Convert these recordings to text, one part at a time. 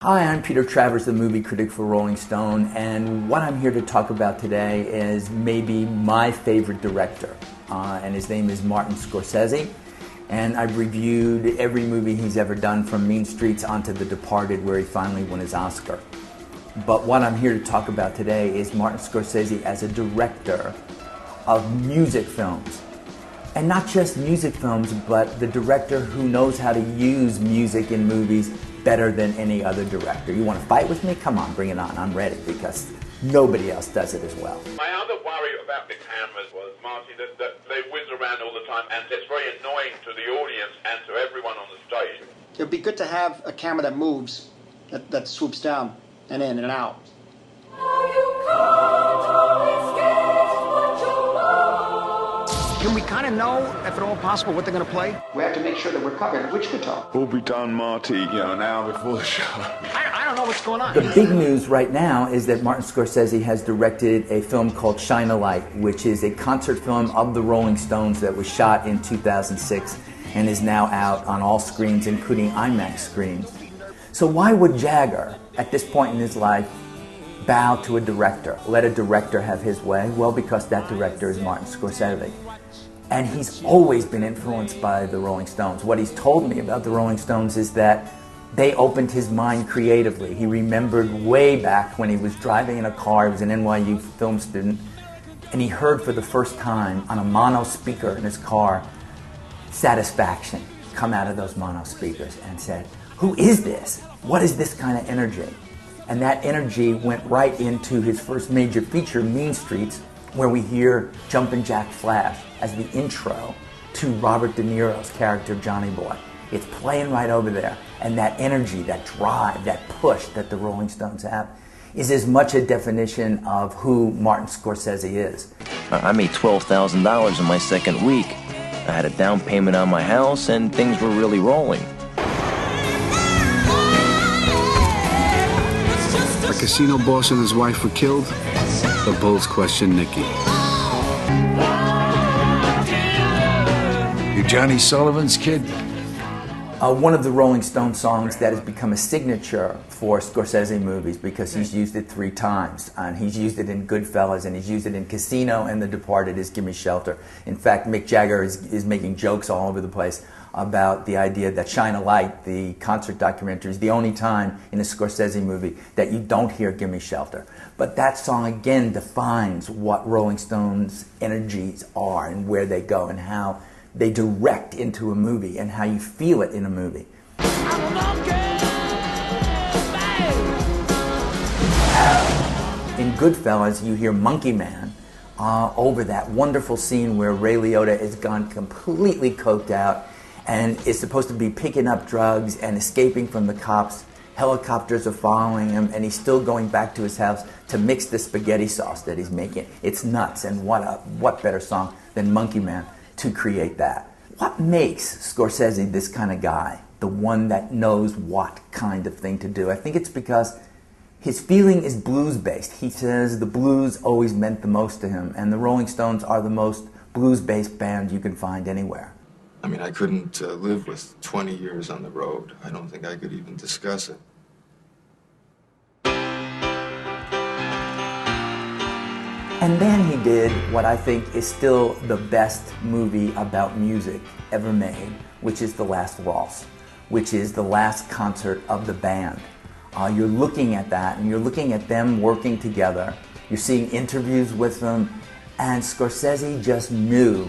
Hi, I'm Peter Travers, the movie critic for Rolling Stone, and what I'm here to talk about today is maybe my favorite director, and his name is Martin Scorsese, and I've reviewed every movie he's ever done from Mean Streets onto The Departed, where he finally won his Oscar. But what I'm here to talk about today is Martin Scorsese as a director of music films. And not just music films, but the director who knows how to use music in movies better than any other director. You want to fight with me? Come on, bring it on. I'm ready, because nobody else does it as well. My other worry about the cameras was, Marty, that they whiz around all the time, and it's very annoying to the audience and to everyone on the stage. It would be good to have a camera that moves, that swoops down and in and out. Can we kind of know, if at all possible, what they're going to play? We have to make sure that we're covered. Which guitar? We'll be done, Marty, an hour before the show. I don't know what's going on. The big news right now is that Martin Scorsese has directed a film called Shine a Light, which is a concert film of the Rolling Stones that was shot in 2006 and is now out on all screens, including IMAX screens. So why would Jagger, at this point in his life, bow to a director, let a director have his way? Well, because that director is Martin Scorsese. And he's always been influenced by the Rolling Stones. What he's told me about the Rolling Stones is that they opened his mind creatively. He remembered way back when he was driving in a car, he was an NYU film student, and he heard for the first time on a mono speaker in his car, Satisfaction come out of those mono speakers, and said, who is this? What is this kind of energy? And that energy went right into his first major feature, Mean Streets, where we hear Jumpin' Jack Flash as the intro to Robert De Niro's character, Johnny Boy. It's playing right over there. And that energy, that drive, that push that the Rolling Stones have is as much a definition of who Martin Scorsese is. I made $12,000 in my second week. I had a down payment on my house and things were really rolling. A casino boss and his wife were killed. The Bulls question Nicky. You Johnny Sullivan's kid? One of the Rolling Stone songs that has become a signature for Scorsese movies, because he's used it 3 times. And he's used it in Goodfellas, and he's used it in Casino and The Departed, is Gimme Shelter. In fact, Mick Jagger is making jokes all over the place about the idea that Shine a Light, the concert documentary, is the only time in a Scorsese movie that you don't hear Gimme Shelter. But that song again defines what Rolling Stones' energies are and where they go and how they direct into a movie and how you feel it in a movie. In Goodfellas, you hear Monkey Man over that wonderful scene where Ray Liotta has gone completely coked out and is supposed to be picking up drugs and escaping from the cops. Helicopters are following him, and he's still going back to his house to mix the spaghetti sauce that he's making. It's nuts, and what better song than Monkey Man to create that? What makes Scorsese this kind of guy, the one that knows what kind of thing to do? I think it's because his feeling is blues-based. He says the blues always meant the most to him, and the Rolling Stones are the most blues-based band you can find anywhere. I mean, I couldn't live with 20 years on the road. I don't think I could even discuss it. And then he did what I think is still the best movie about music ever made, which is The Last Waltz, which is the last concert of the band. You're looking at that, and you're looking at them working together. You're seeing interviews with them, and Scorsese just knew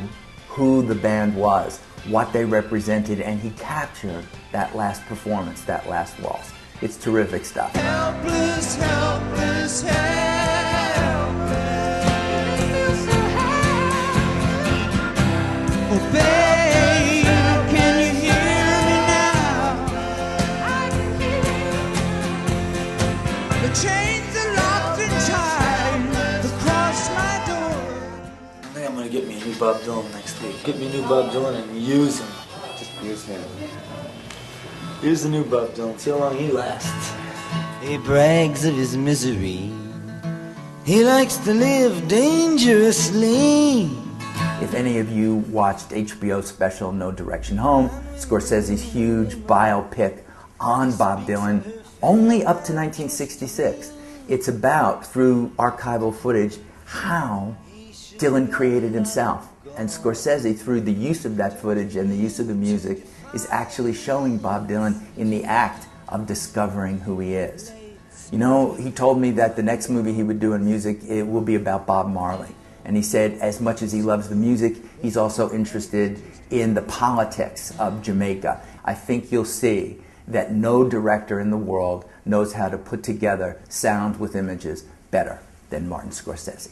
who the band was, what they represented, and he captured that last performance, that last waltz. It's terrific stuff. Helpless, helpless, helpless. Oh, babe, can you hear me now? I can hear you. The chains are locked in time across my door. I think I'm gonna get me a new Bob Dylan next week. Get me a new Bob Dylan and use him. Just use him. Here's the new Bob Dylan. See how long he lasts. He brags of his misery. He likes to live dangerously. If any of you watched HBO's special No Direction Home, Scorsese's huge biopic on Bob Dylan, only up to 1966. It's about, through archival footage, how Dylan created himself. And Scorsese, through the use of that footage and the use of the music, is actually showing Bob Dylan in the act of discovering who he is. You know, he told me that the next movie he would do in music, it will be about Bob Marley. And he said, as much as he loves the music, he's also interested in the politics of Jamaica. I think you'll see that no director in the world knows how to put together sound with images better than Martin Scorsese.